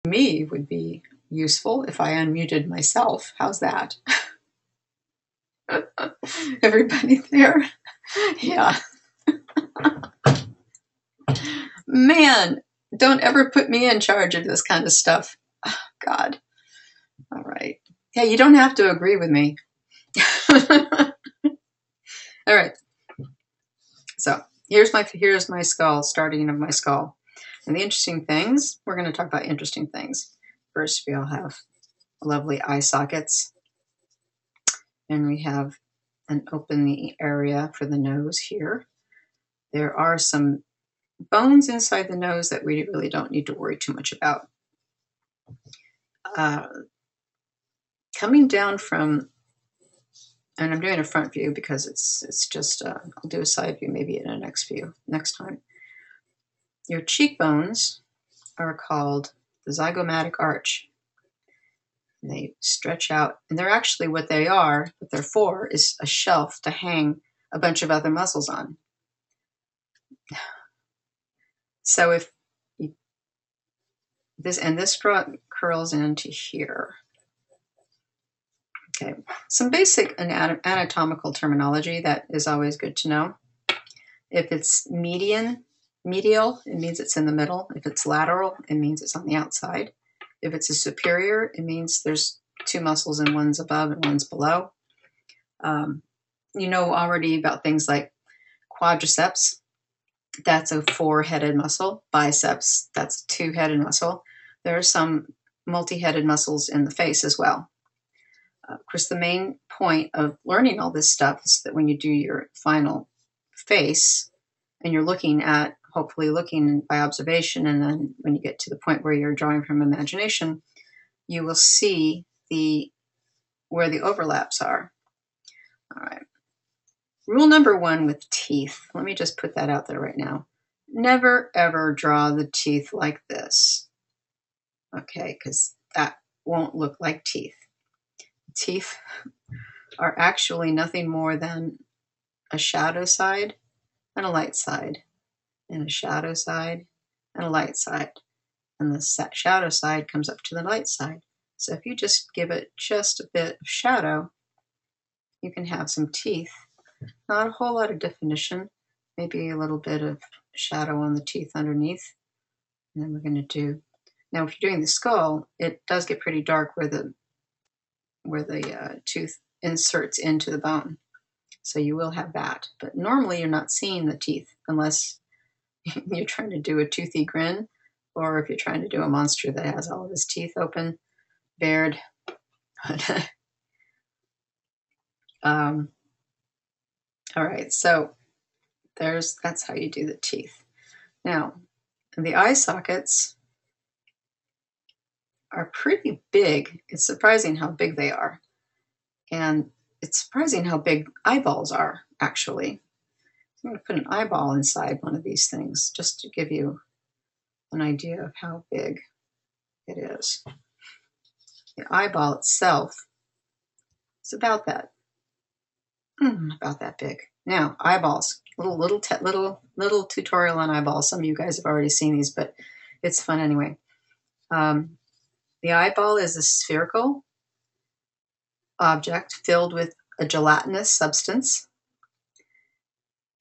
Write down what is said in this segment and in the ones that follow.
Me would be useful if I unmuted myself. How's that? Everybody there? Yeah. Man, don't ever put me in charge of this kind of stuff. Oh, God. All right. Hey, you don't have to agree with me. All right. So here's my skull, starting of my skull. And the interesting things, we're going to talk about interesting things. First, we all have lovely eye sockets. And we have an open area for the nose here. There are some bones inside the nose that we really don't need to worry too much about. Coming down from, and I'm doing a front view because it's just, I'll do a side view maybe in a next time. Your cheekbones are called the zygomatic arch. And they stretch out, and they're actually what they're for is a shelf to hang a bunch of other muscles on. So if this curls into here. Okay, some basic anatomical terminology that is always good to know. If it's medial, it means it's in the middle. If it's lateral, it means it's on the outside. If it's a superior, it means there's two muscles and one's above and one's below. You know already about things like quadriceps. That's a 4-headed muscle. Biceps, that's a 2-headed muscle. There are some multi-headed muscles in the face as well. Of course, the main point of learning all this stuff is that when you do your final face and you're hopefully looking by observation, and then when you get to the point where you're drawing from imagination, you will see where the overlaps are. All right. Rule number 1 with teeth. Let me just put that out there right now. Never, ever draw the teeth like this. Okay, because that won't look like teeth. Teeth are actually nothing more than a shadow side and a light side, and a shadow side and a light side. And the shadow side comes up to the light side. So if you just give it just a bit of shadow, you can have some teeth. Not a whole lot of definition, maybe a little bit of shadow on the teeth underneath. And then we're going to do, now if you're doing the skull, it does get pretty dark where the tooth inserts into the bone. So you will have that. But normally you're not seeing the teeth unless you're trying to do a toothy grin, or if you're trying to do a monster that has all of his teeth open, bared. All right, so that's how you do the teeth. Now, the eye sockets are pretty big. It's surprising how big they are. And it's surprising how big eyeballs are, actually. I'm going to put an eyeball inside one of these things just to give you an idea of how big it is. The eyeball itself is about that big. Now, eyeballs. Little tutorial on eyeballs. Some of you guys have already seen these, but it's fun anyway. The eyeball is a spherical object filled with a gelatinous substance,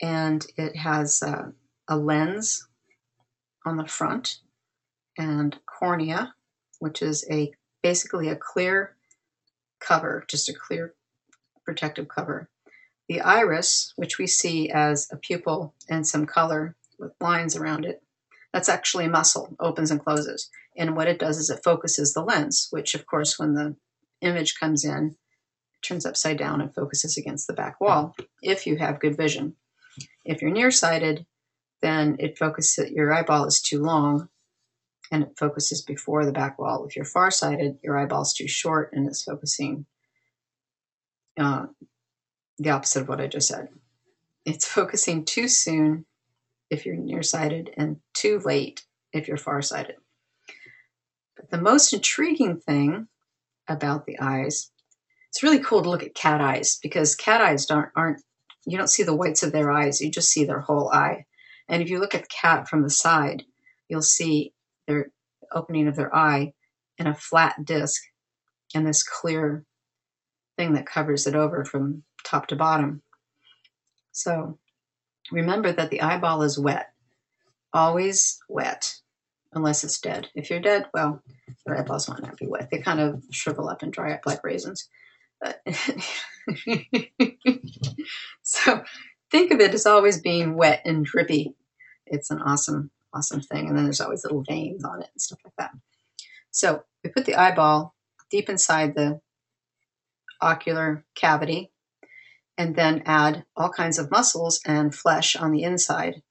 and it has a lens on the front and cornea, which is basically a clear cover, just a clear protective cover. The iris, which we see as a pupil and some color with lines around it, that's actually a muscle, opens and closes. And what it does is it focuses the lens, which of course when the image comes in, it turns upside down and focuses against the back wall if you have good vision. If you're nearsighted, then your eyeball is too long and it focuses before the back wall. If you're farsighted, your eyeball is too short and it's focusing the opposite of what I just said. It's focusing too soon if you're nearsighted and too late if you're farsighted. But the most intriguing thing about the eyes, it's really cool to look at cat eyes, because cat eyes you don't see the whites of their eyes, you just see their whole eye. And if you look at the cat from the side, you'll see opening of their eye in a flat disc and this clear thing that covers it over from top to bottom. So remember that the eyeball is wet, always wet, unless it's dead. If you're dead, well, your eyeballs might not be wet. They kind of shrivel up and dry up like raisins. But so think of it as always being wet and drippy. It's an awesome, awesome thing. And then there's always little veins on it and stuff like that. So we put the eyeball deep inside the ocular cavity and then add all kinds of muscles and flesh on the inside.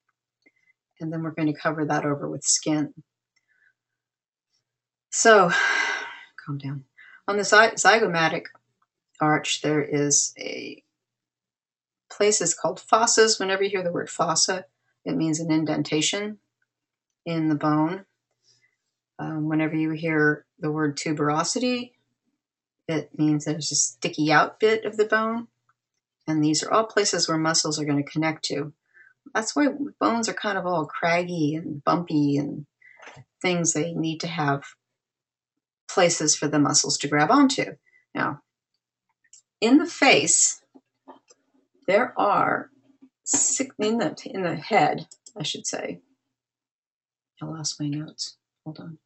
And then we're going to cover that over with skin. So, calm down. On the zygomatic arch, there is a place called fossas. Whenever you hear the word fossa, it means an indentation in the bone. Whenever you hear the word tuberosity, it means there's a sticky out bit of the bone. And these are all places where muscles are going to connect to. That's why bones are kind of all craggy and bumpy and things. They need to have places for the muscles to grab onto. Now, in the face, there are in the head, I should say. I lost my notes. Hold on.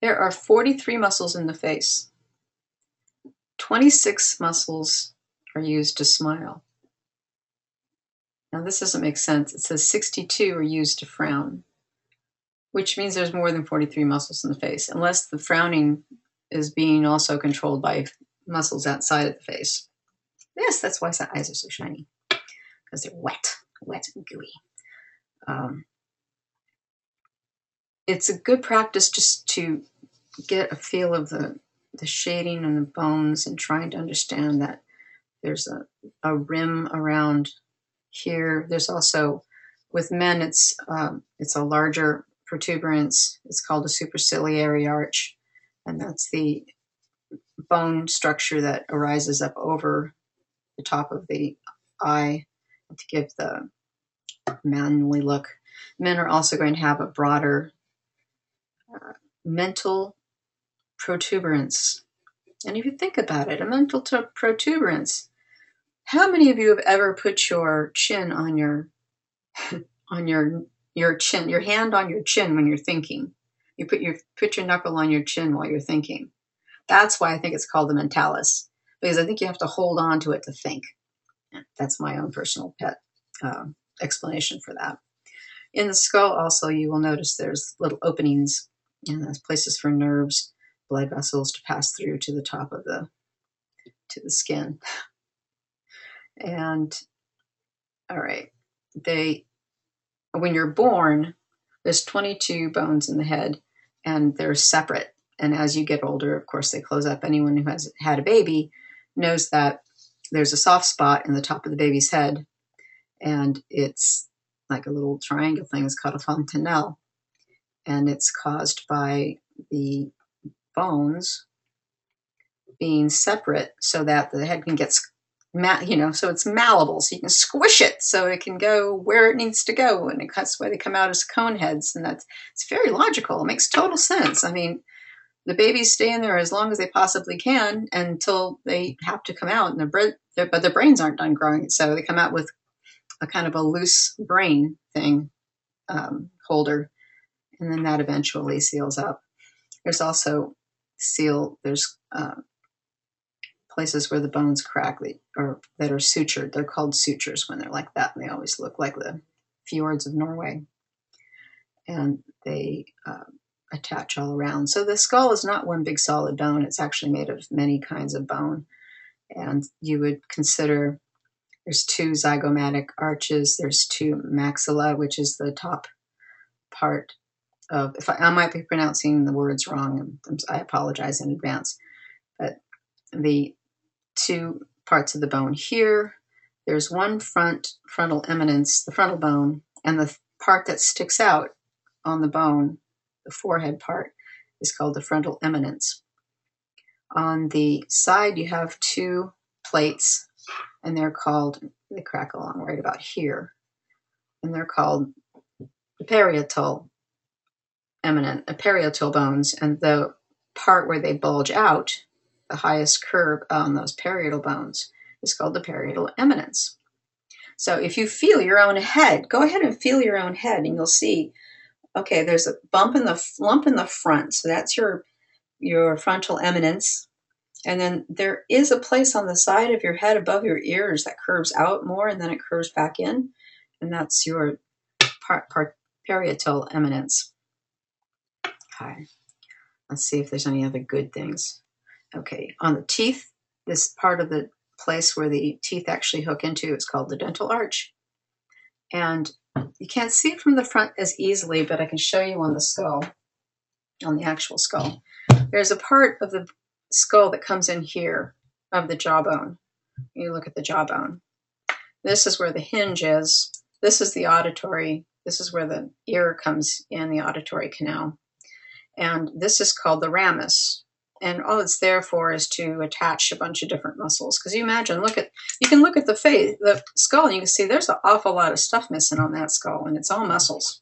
There are 43 muscles in the face. 26 muscles are used to smile. Now, this doesn't make sense. It says 62 are used to frown, which means there's more than 43 muscles in the face, unless the frowning is being also controlled by muscles outside of the face. Yes, that's why the eyes are so shiny, because they're wet and gooey. It's a good practice just to get a feel of the shading and the bones and trying to understand that there's a rim around here. There's also, with men, it's a larger protuberance. It's called a superciliary arch, and that's the bone structure that arises up over the top of the eye to give the manly look. Men are also going to have a broader mental protuberance. And if you think about it, a mental protuberance, how many of you have ever put your chin on your chin, your hand on your chin when you're thinking? You put your knuckle on your chin while you're thinking. That's why I think it's called the mentalis, because I think you have to hold on to it to think. That's my own personal pet explanation for that. In the skull also, you will notice there's little openings and there's places for nerves, blood vessels to pass through to the top of the skin. And all right, when you're born, there's 22 bones in the head, and they're separate. And as you get older, of course, they close up. Anyone who has had a baby knows that there's a soft spot in the top of the baby's head, and it's like a little triangle thing. It's called a fontanelle, and it's caused by the bones being separate so that the head can get, so it's malleable, so you can squish it so it can go where it needs to go, and that's why they come out as cone heads, and it's very logical. It makes total sense. I mean, the babies stay in there as long as they possibly can until they have to come out, and but their brains aren't done growing, so they come out with a kind of a loose brain thing holder, and then that eventually seals up. There's also places where the bones crack that are sutured. They're called sutures when they're like that, and they always look like the fjords of Norway. And they attach all around. So the skull is not one big solid bone. It's actually made of many kinds of bone. And you would consider there's 2 zygomatic arches. There's 2 maxilla, which is the top part of, if I might be pronouncing the words wrong, I apologize in advance. But the 2 parts of the bone here, there's one frontal eminence, the frontal bone, and the part that sticks out on the bone, the forehead part, is called the frontal eminence. On the side, you have 2 plates, and they crack along right about here. and they're called the parietal parietal bones, and the part where they bulge out, the highest curve on those parietal bones, is called the parietal eminence. So if you feel your own head, go ahead and feel your own head, and you'll see, okay, there's a lump in the front, so that's your frontal eminence. And then there is a place on the side of your head above your ears that curves out more, and then it curves back in, and that's your parietal eminence. Okay, let's see if there's any other good things. Okay, on the teeth, this part of the place where the teeth actually hook into, it's called the dental arch. And you can't see it from the front as easily, but I can show you on the skull, on the actual skull. There's a part of the skull that comes in here of the jawbone. You look at the jawbone. This is where the hinge is. This is the auditory. This is where the ear comes in, the auditory canal. And this is called the ramus. And all it's there for is to attach a bunch of different muscles. Because you imagine, you can look at the face, the skull, and you can see there's an awful lot of stuff missing on that skull, and it's all muscles.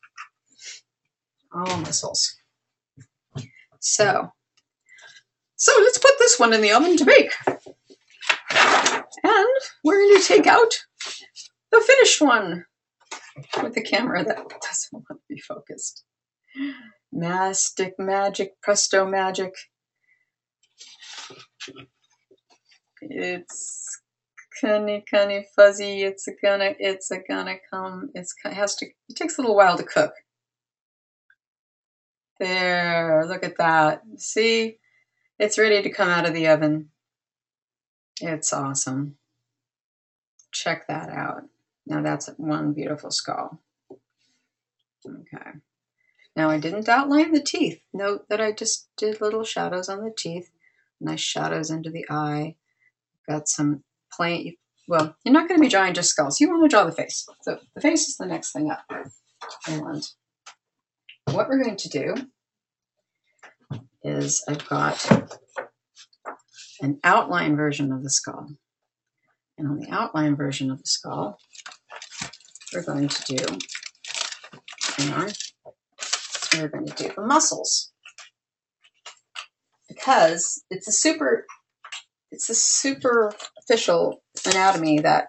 All muscles. So let's put this one in the oven to bake. And we're going to take out the finished one with the camera that doesn't want to be focused. Mastic magic, presto magic. It's cunny fuzzy. It's gonna come. It takes a little while to cook. There, look at that. See, it's ready to come out of the oven. It's awesome. Check that out. Now that's one beautiful skull. Okay. Now I didn't outline the teeth. Note that I just did little shadows on the teeth. Nice shadows into the eye. Got some plain, well, you're not going to be drawing just skulls. You want to draw the face. So the face is the next thing up. And what we're going to do is I've got an outline version of the skull. And on the outline version of the skull, we're going to do, we're going to do the muscles. Because it's a superficial anatomy that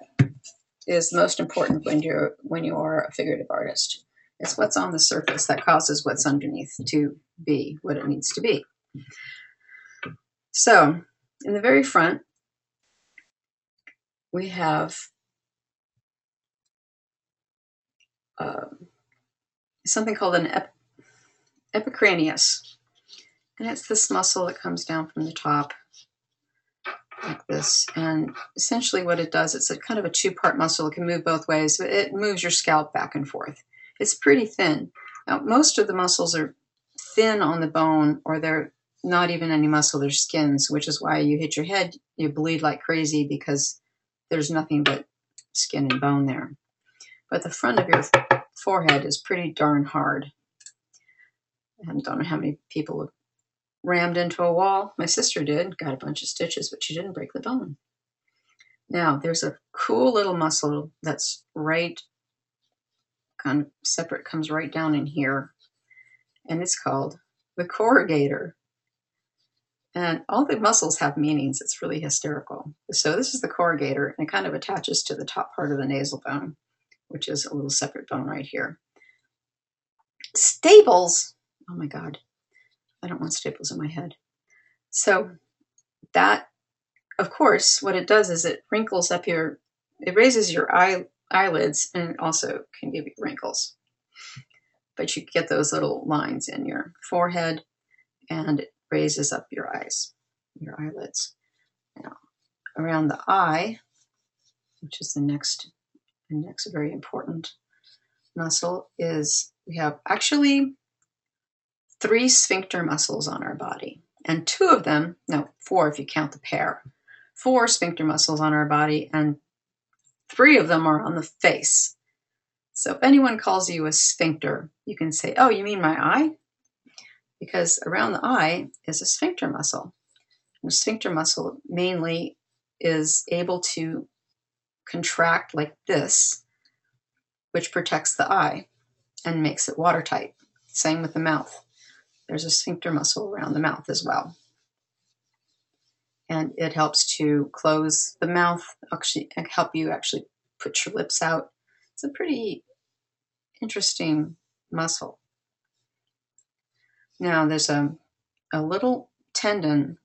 is most important when you are a figurative artist. It's what's on the surface that causes what's underneath to be what it needs to be. So in the very front, we have something called an epicranius. And it's this muscle that comes down from the top like this. And essentially what it does, it's a kind of a two-part muscle. It can move both ways. It moves your scalp back and forth. It's pretty thin. Now, most of the muscles are thin on the bone, or they're not even any muscle, they're skins, which is why you hit your head, you bleed like crazy because there's nothing but skin and bone there. But the front of your forehead is pretty darn hard. I don't know how many people have rammed into a wall. My sister did, got a bunch of stitches, but she didn't break the bone. Now, there's a cool little muscle that's right, kind of separate, comes right down in here, and it's called the corrugator. And all the muscles have meanings. It's really hysterical. So this is the corrugator, and it kind of attaches to the top part of the nasal bone, which is a little separate bone right here. Staples, oh my God. I don't want staples in my head. So that, of course, what it does is it wrinkles up it raises your eyelids, and it also can give you wrinkles. But you get those little lines in your forehead, and it raises up your eyes, your eyelids. Now, around the eye, which is the next very important muscle, is we have actually 3 sphincter muscles on our body, and 2 of them, no, 4 if you count the pair, 4 sphincter muscles on our body, and 3 of them are on the face. So if anyone calls you a sphincter, you can say, oh, you mean my eye? Because around the eye is a sphincter muscle. And the sphincter muscle mainly is able to contract like this which protects the eye and makes it watertight. Same with the mouth. There's a sphincter muscle around the mouth as well. And it helps to close the mouth, actually help you actually put your lips out. It's a pretty interesting muscle. Now there's a little tendon,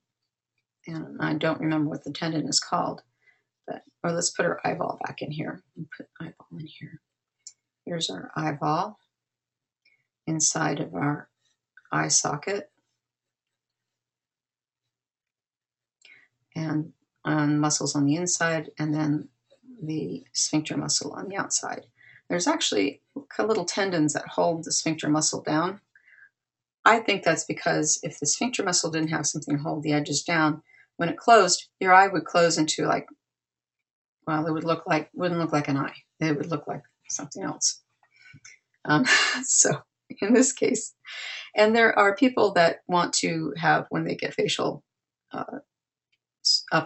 and I don't remember what the tendon is called, but or let's put our eyeball back in here and put eyeball in here. Here's our eyeball inside of our eye socket, and muscles on the inside, and then the sphincter muscle on the outside. There's actually little tendons that hold the sphincter muscle down. I think that's because if the sphincter muscle didn't have something to hold the edges down, when it closed, your eye would close into like, well, it wouldn't look like an eye. It would look like something else. So in this case, and there are people that want to have, when they get facial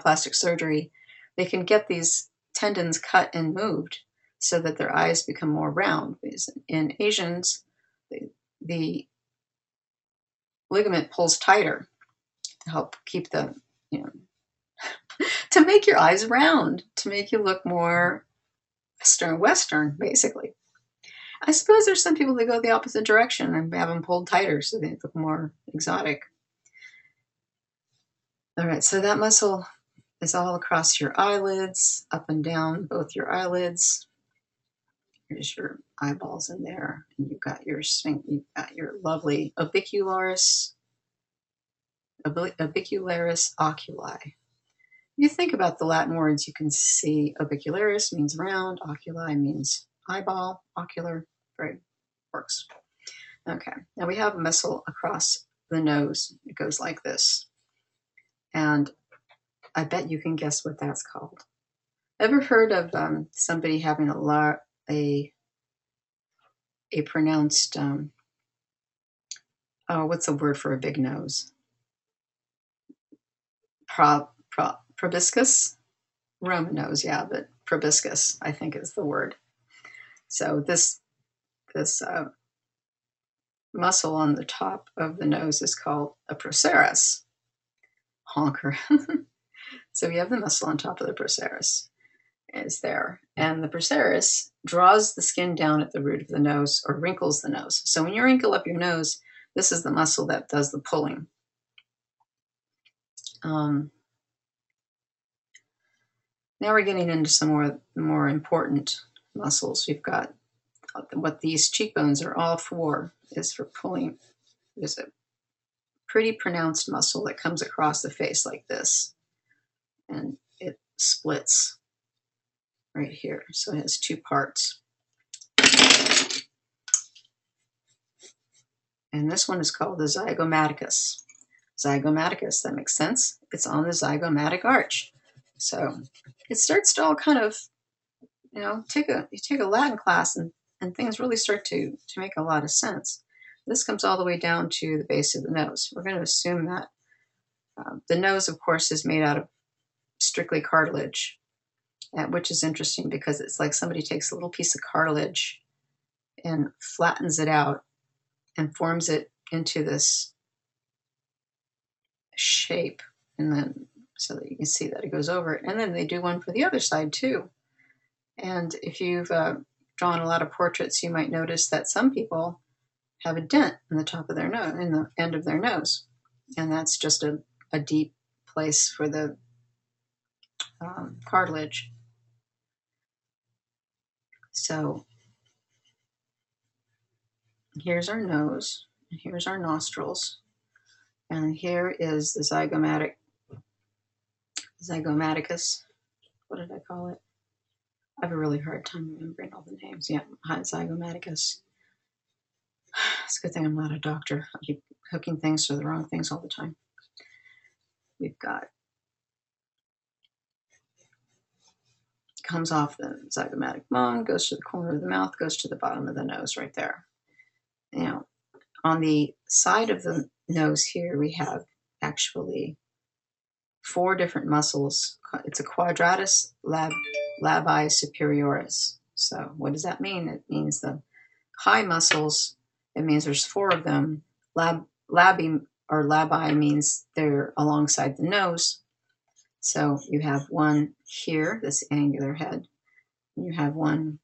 plastic surgery, they can get these tendons cut and moved so that their eyes become more round. Because in Asians, the ligament pulls tighter to help keep the, to make your eyes round, to make you look more Western, basically. I suppose there's some people that go the opposite direction and have them pulled tighter so they look more exotic. All right, so that muscle is all across your eyelids, up and down both your eyelids. Here's your eyeballs in there, and you've got your lovely orbicularis oculi. If you think about the Latin words, you can see orbicularis means round, oculi means eyeball, ocular, right? Works. Okay, now we have a muscle across the nose. It goes like this. And I bet you can guess what that's called. Ever heard of somebody having a pronounced, what's the word for a big nose? Proboscis? Roman nose, yeah, but proboscis, I think is the word. So this muscle on the top of the nose is called a procerus. Honker. So we have the muscle on top of the procerus is there. And the procerus draws the skin down at the root of the nose or wrinkles the nose. So when you wrinkle up your nose, this is the muscle that does the pulling. Now we're getting into some more important muscles. We've got what these cheekbones are all for, is for pulling. There's a pretty pronounced muscle that comes across the face like this, and it splits right here. So it has two parts. And this one is called the zygomaticus. Zygomaticus, that makes sense. It's on the zygomatic arch. So it starts to all kind of, you take a Latin class and things really start to make a lot of sense. This comes all the way down to the base of the nose. We're going to assume that the nose, of course, is made out of strictly cartilage, which is interesting because it's like somebody takes a little piece of cartilage and flattens it out and forms it into this shape, and then so that you can see that it goes over it. And then they do one for the other side too. And if you've drawn a lot of portraits, you might notice that some people have a dent in the top of their nose, in the end of their nose, and that's just a deep place for the cartilage. So here's our nose, and here's our nostrils, and here is the zygomaticus. What did I call it? I have a really hard time remembering all the names. Yeah, zygomaticus. It's a good thing I'm not a doctor. I keep hooking things to the wrong things all the time. We've got, comes off the zygomatic bone, goes to the corner of the mouth, goes to the bottom of the nose right there. Now, on the side of the nose here, we have actually 4 different muscles. It's a quadratus labii superioris. So what does that mean? It means the high muscles, it means there's 4 of them. Labi or labi means they're alongside the nose. So you have one here, this angular head. You have one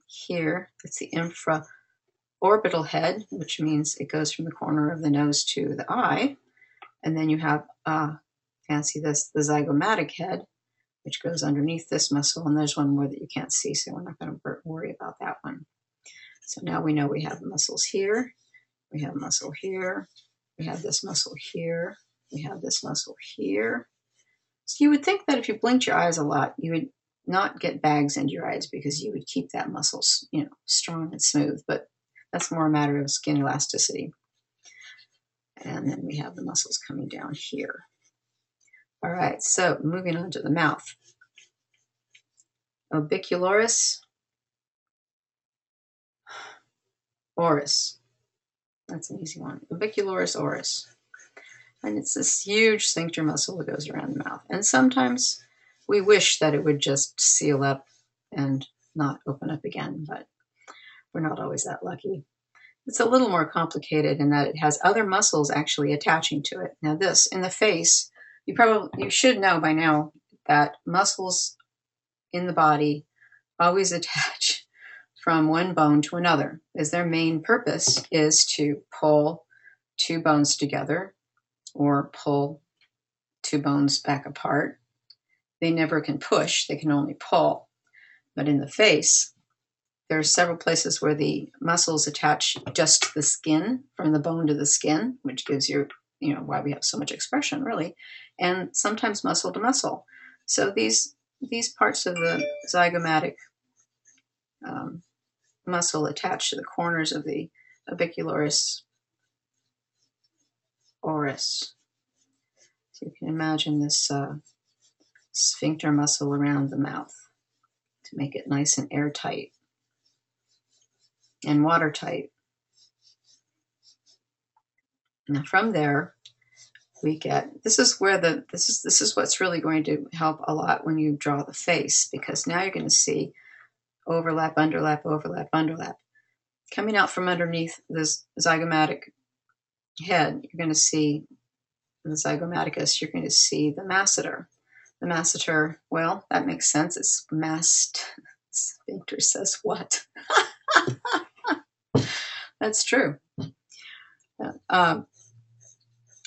here, that's the infraorbital head, which means it goes from the corner of the nose to the eye. And then you have, fancy this, the zygomatic head, which goes underneath this muscle. And there's one more that you can't see, so we're not going to worry about that one. So now we know we have muscles here, we have muscle here, we have this muscle here, we have this muscle here. So you would think that if you blinked your eyes a lot, you would not get bags into your eyes because you would keep that muscle, strong and smooth. But that's more a matter of skin elasticity. And then we have the muscles coming down here. All right, so moving on to the mouth. Orbicularis oris. That's an easy one. Orbicularis oris. And it's this huge sphincter muscle that goes around the mouth. And sometimes we wish that it would just seal up and not open up again, but we're not always that lucky. It's a little more complicated in that it has other muscles actually attaching to it. Now this, in the face, you should know by now that muscles in the body always attach from one bone to another, as their main purpose is to pull 2 bones together or pull 2 bones back apart. They never can push, they can only pull. But in the face, there are several places where the muscles attach just to the skin, from the bone to the skin, which gives you, why we have so much expression, really, and sometimes muscle to muscle. So these parts of the zygomatic muscle attach to the corners of the orbicularis oris. So you can imagine this sphincter muscle around the mouth to make it nice and airtight and watertight. Now from there, we get, this is what's really going to help a lot when you draw the face, because now you're going to see overlap, underlap, overlap, underlap. Coming out from underneath this zygomatic head, you're going to see the zygomaticus, you're going to see the masseter. The masseter, well, that makes sense. It's masked. Sphincter says what? That's true. The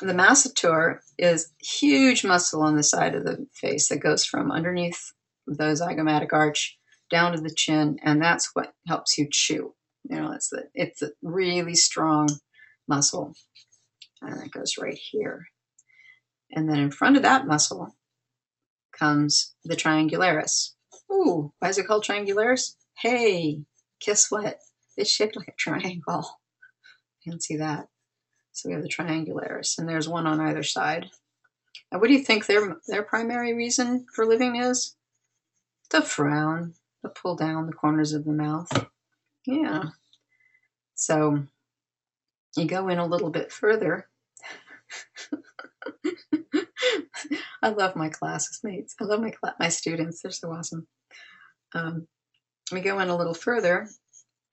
masseter is huge muscle on the side of the face that goes from underneath the zygomatic arch down to the chin, and that's what helps you chew. It's a really strong muscle, and it goes right here. And then in front of that muscle comes the triangularis. Ooh, why is it called triangularis? Hey, guess what? It's shaped like a triangle. Fancy that. So we have the triangularis, and there's one on either side. And what do you think their primary reason for living is? To frown, to pull down the corners of the mouth. Yeah. So you go in a little bit further. I love my classmates. I love my students. They're so awesome. We go in a little further,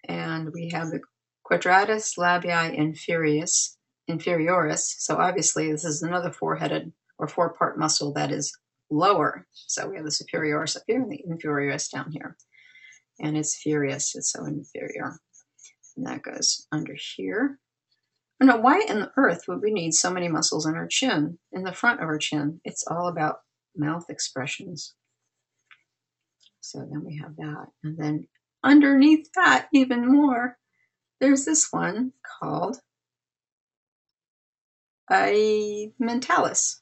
and we have the quadratus labii inferioris. So obviously this is another 4-headed or 4-part muscle that is lower. So we have the superioris up here and the inferioris down here. And it's furious, it's so inferior. And that goes under here. No, why in the earth would we need so many muscles in our chin, in the front of our chin? It's all about mouth expressions. So then we have that. And then underneath that, even more, there's this one called a mentalis,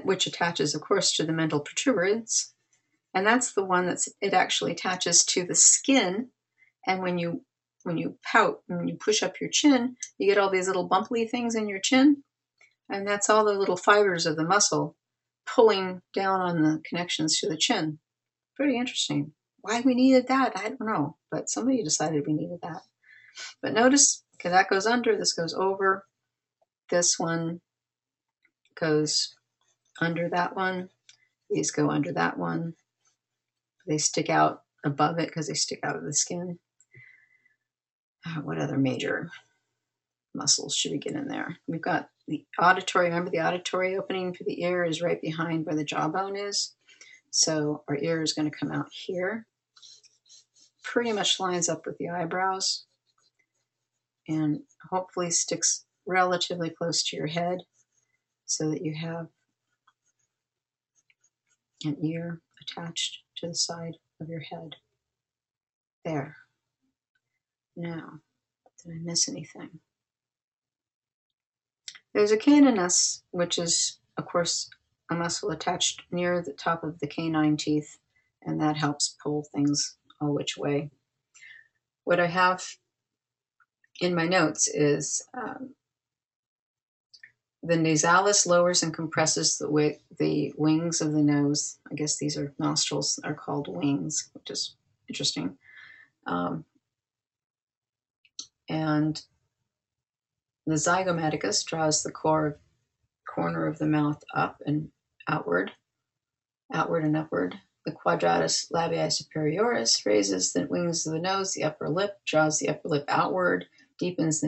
which attaches, of course, to the mental protuberance. And that's the one it actually attaches to the skin. And when you pout, when you push up your chin, you get all these little bumpy things in your chin. And that's all the little fibers of the muscle pulling down on the connections to the chin. Pretty interesting. Why we needed that, I don't know. But somebody decided we needed that. But notice, okay, that goes under, this goes over. This one goes under that one. These go under that one. They stick out above it because they stick out of the skin. What other major muscles should we get in there? We've got the auditory. Remember, the auditory opening for the ear is right behind where the jawbone is. So our ear is going to come out here. Pretty much lines up with the eyebrows and hopefully sticks relatively close to your head so that you have an ear attached to the side of your head. There. Now, did I miss anything? There's a caninus, which is, of course, a muscle attached near the top of the canine teeth, and that helps pull things all which way. What I have in my notes is the nasalis lowers and compresses the wings of the nose. I guess these are nostrils are called wings, which is interesting. And the zygomaticus draws the corner of the mouth up and outward and upward. The quadratus labii superioris raises the wings of the nose. The upper lip draws the upper lip outward, deepens the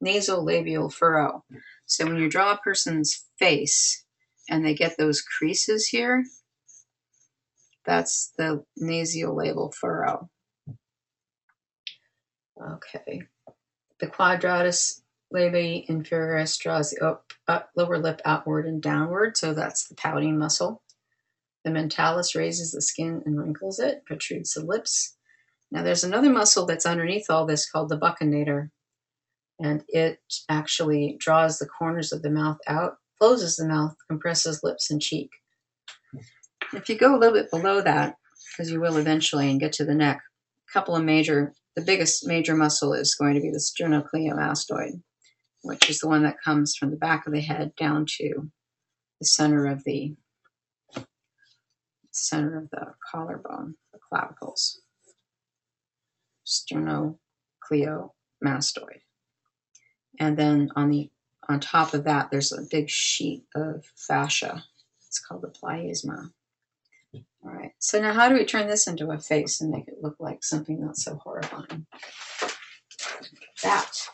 nasolabial furrow. So when you draw a person's face and they get those creases here, that's the nasolabial furrow. Okay. The quadratus labii inferioris draws the lower lip outward and downward, so that's the pouting muscle. The mentalis raises the skin and wrinkles it, protrudes the lips. Now there's another muscle that's underneath all this called the buccinator, and it actually draws the corners of the mouth out, closes the mouth, compresses lips and cheek. If you go a little bit below that, because you will eventually and get to the neck, the biggest major muscle is going to be the sternocleidomastoid, which is the one that comes from the back of the head down to the center of the collarbone, the clavicles. Sternocleidomastoid. And then on top of that, there's a big sheet of fascia. It's called the pliesma. All right. So now how do we turn this into a face and make it look like something not so horrifying? That.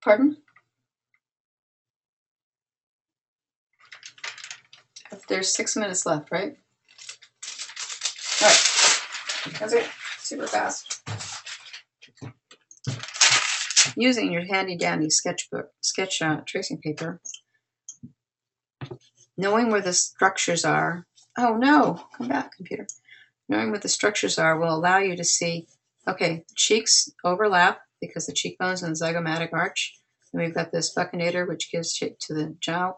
Pardon? There's 6 minutes left, right? All right. That's it. Super fast. Using your handy dandy sketch tracing paper, knowing where the structures are. Oh no, come back, computer. Knowing what the structures are will allow you to see, okay, cheeks overlap because the cheekbones and the zygomatic arch. And we've got this buccinator, which gives shape to the jaw.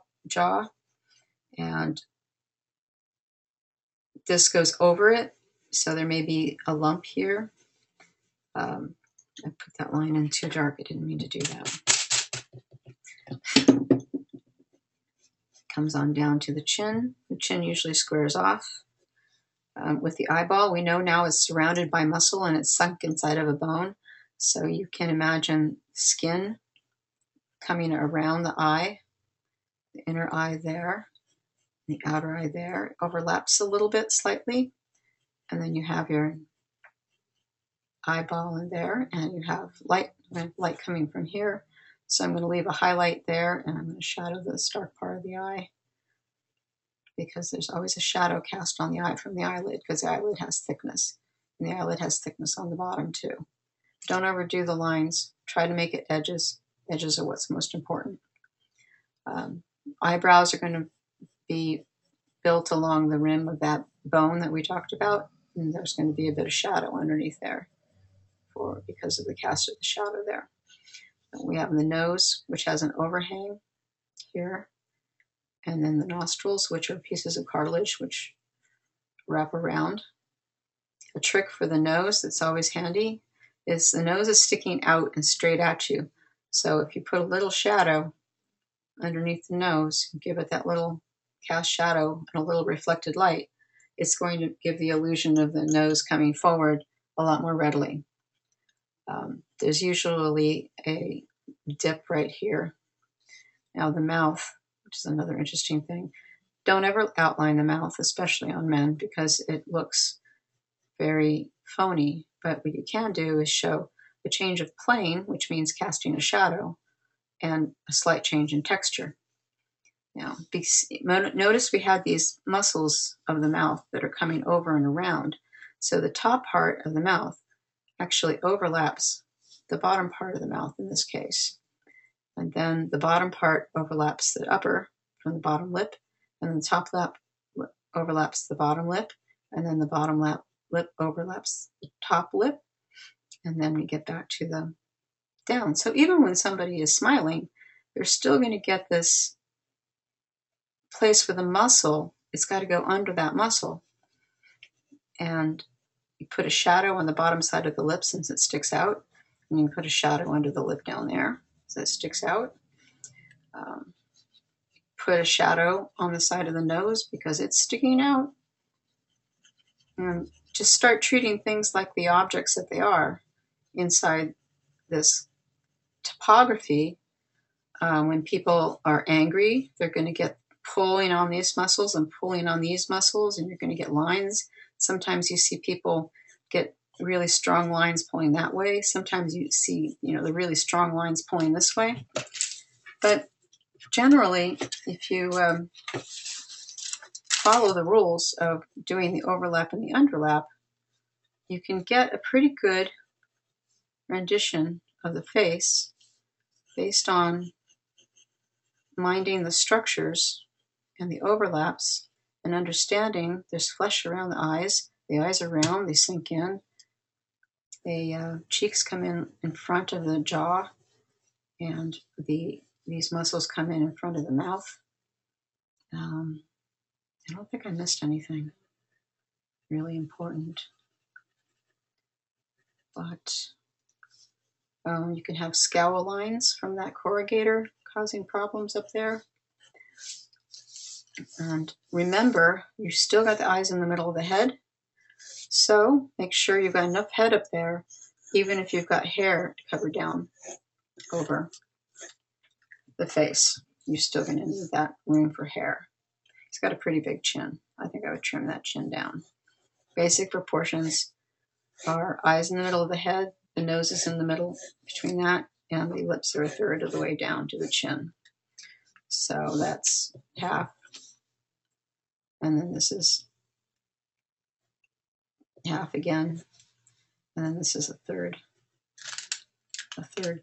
And this goes over it. So there may be a lump here. I put that line in too dark. I didn't mean to do that. Comes on down to the chin. The chin usually squares off. With the eyeball, we know now it's surrounded by muscle and it's sunk inside of a bone. So you can imagine skin coming around the eye, the inner eye there, the outer eye there. It overlaps a little bit slightly. And then you have your eyeball in there, and you have light coming from here. So I'm going to leave a highlight there, and I'm going to shadow the dark part of the eye because there's always a shadow cast on the eye from the eyelid because the eyelid has thickness, and the eyelid has thickness on the bottom too. Don't overdo the lines. Try to make it edges. Edges are what's most important. Eyebrows are going to be built along the rim of that bone that we talked about, and there's going to be a bit of shadow underneath there because of the cast of the shadow there. And we have the nose, which has an overhang here, and then the nostrils, which are pieces of cartilage which wrap around. A trick for the nose that's always handy is the nose is sticking out and straight at you. So if you put a little shadow underneath the nose, give it that little cast shadow and a little reflected light, it's going to give the illusion of the nose coming forward a lot more readily. There's usually a dip right here. Now the mouth, which is another interesting thing, Don't ever outline the mouth, especially on men, because it looks very phony. But what you can do is show a change of plane, which means casting a shadow, and a slight change in texture. Now, notice we have these muscles of the mouth that are coming over and around. So the top part of the mouth actually overlaps the bottom part of the mouth in this case. And then the bottom part overlaps the upper from the bottom lip, and then the top lip overlaps the bottom lip, and then the bottom lip overlaps the top lip, and then we get back to the down. So even when somebody is smiling, they're still going to get this place with a muscle. It's got to go under that muscle. And you put a shadow on the bottom side of the lip since it sticks out, and you put a shadow under the lip down there so it sticks out. Put a shadow on the side of the nose because it's sticking out. And just start treating things like the objects that they are inside this topography. When people are angry, they're going to get pulling on these muscles and pulling on these muscles, and you're going to get lines. Sometimes you see people get really strong lines pulling that way. Sometimes you see, the really strong lines pulling this way. But generally, if you follow the rules of doing the overlap and the underlap, you can get a pretty good rendition of the face based on minding the structures and the overlaps and understanding there's flesh around the eyes. The eyes are round, they sink in. The cheeks come in front of the jaw, and these muscles come in front of the mouth. I don't think I missed anything really important. But you can have scowl lines from that corrugator causing problems up there. And remember, you still got the eyes in the middle of the head. So make sure you've got enough head up there, even if you've got hair to cover down over the face. You're still going to need that room for hair. He's got a pretty big chin. I think I would trim that chin down. Basic proportions are eyes in the middle of the head, the nose is in the middle between that, and the lips are a third of the way down to the chin. So that's half. And then this is half again. And then this is a third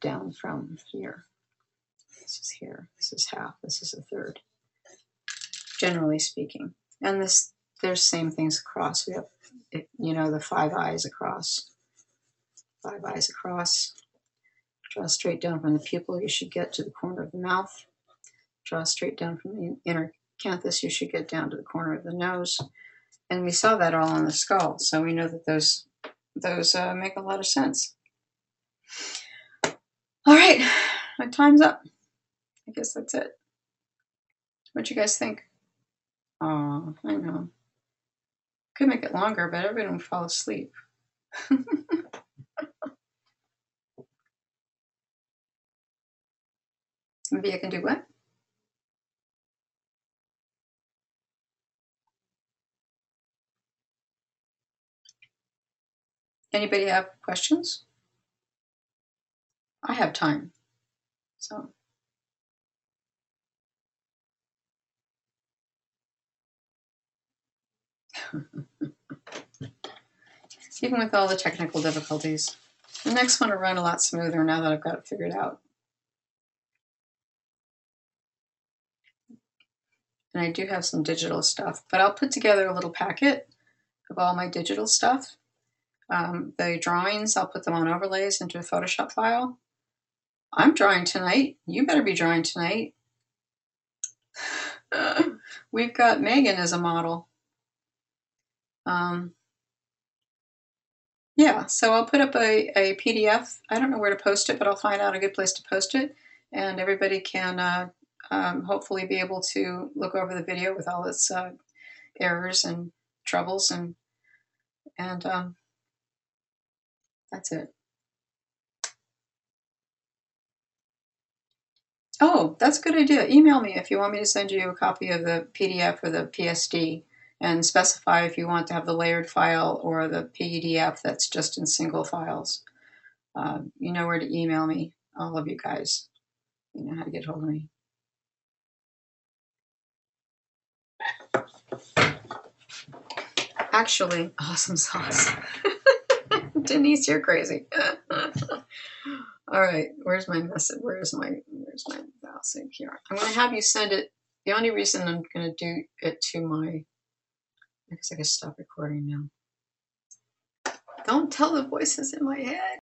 down from here. This is here. This is half. This is a third, generally speaking. And there's same things across. We have, the 5 eyes across. 5 eyes across. Draw straight down from the pupil. You should get to the corner of the mouth. Draw straight down from the inner canthus. You should get down to the corner of the nose. And we saw that all on the skull. So we know that those make a lot of sense. All right. My time's up. I guess that's it. What you guys think? Oh, I know. Could make it longer, but everyone would fall asleep. Maybe I can do what? Anybody have questions? I have time. So. Even with all the technical difficulties. The next one will run a lot smoother now that I've got it figured out. And I do have some digital stuff, but I'll put together a little packet of all my digital stuff. The drawings, I'll put them on overlays into a Photoshop file. I'm drawing tonight. You better be drawing tonight. We've got Megan as a model. Yeah, so I'll put up a PDF. I don't know where to post it, but I'll find out a good place to post it. And everybody can hopefully be able to look over the video with all its errors and troubles. And that's it. Oh, that's a good idea. Email me if you want me to send you a copy of the PDF or the PSD, and specify if you want to have the layered file or the PDF that's just in single files. You know where to email me, all of you guys. You know how to get hold of me. Actually, awesome sauce. Denise, you're crazy. All right, where's my message? Where's my mouse in here? I'm going to have you send it. The only reason I'm going to do it to my, I guess I can stop recording now. Don't tell the voices in my head.